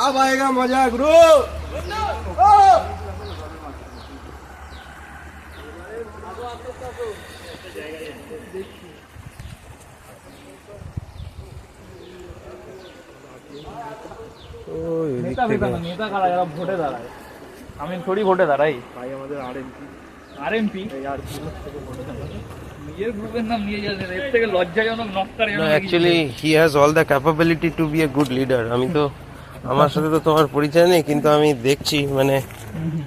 अब आएगा मजा गुरु। নেতা কারা যারা ভোটে দাঁড়ায়, আমি থোড়ি ভোটে দাঁড়াই ভাই আমাদের আরএমপি নিজের গ্রুপের নাম নিয়ে যাচ্ছে, এর থেকে লজ্জাজনক নক্কারজনক। Actually he has all the capability to be a good leader. আমি তো, আমার সাথে তো তোমার পরিচয় নেই, কিন্তু আমি দেখছি মানে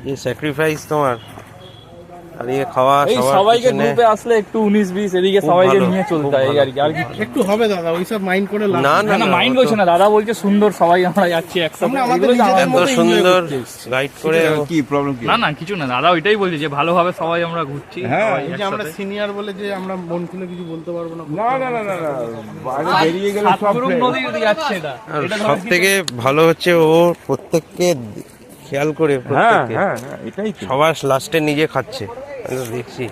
এই স্যাক্রিফাইস তোমার আর ইয়ে খাওয়া সবাইকে গ্রুপে আসলে একটু 19-20 এদিকে সবাইকে নিয়ে চলতে হয় আর কি। আর কি একটু হবে দাদা, ওইসব মাইন্ড করে না না না, মাইন্ড করছে না দাদা, বলছে সুন্দর সবাই আমরা যাচ্ছি একসাথে, এত সুন্দর গাইড করে। কি প্রবলেম কি? না না কিছু না দাদা, ওইটাই বলছে যে ভালোভাবে সবাই আমরা ঘুরছি। হ্যাঁ, এই যে আমরা সিনিয়র বলে যে আমরা মন খুলে কিছু বলতে পারবো না। না না না না, বাইরে বেরিয়ে গেলে সব নদী যাচ্ছে এটা। আর সব থেকে ভালো হচ্ছে ও প্রত্যেককে খেয়াল করে, প্রত্যেককে এটাই সবার লাস্টে নিজে খাচ্ছে। আমি তো দেখছি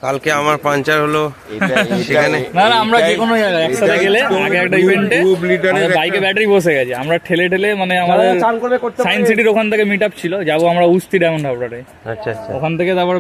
কালকে আমার পাঞ্চার হলো সেখানে। না না, আমরা যে কোনো জায়গায় একসাথে গেলে, আগে একটা ইভেন্টে বাইকে ব্যাটারি বসে গেছে, আমরা ঠেলে ঠেলে মানে আমাদের সায়েন্স সিটির ওখান থেকে মিট আপ ছিল, যাবো আমরা উস্তি ডায়মন্ড হাবড়াতে, আচ্ছা আচ্ছা। ওখান থেকে তারপর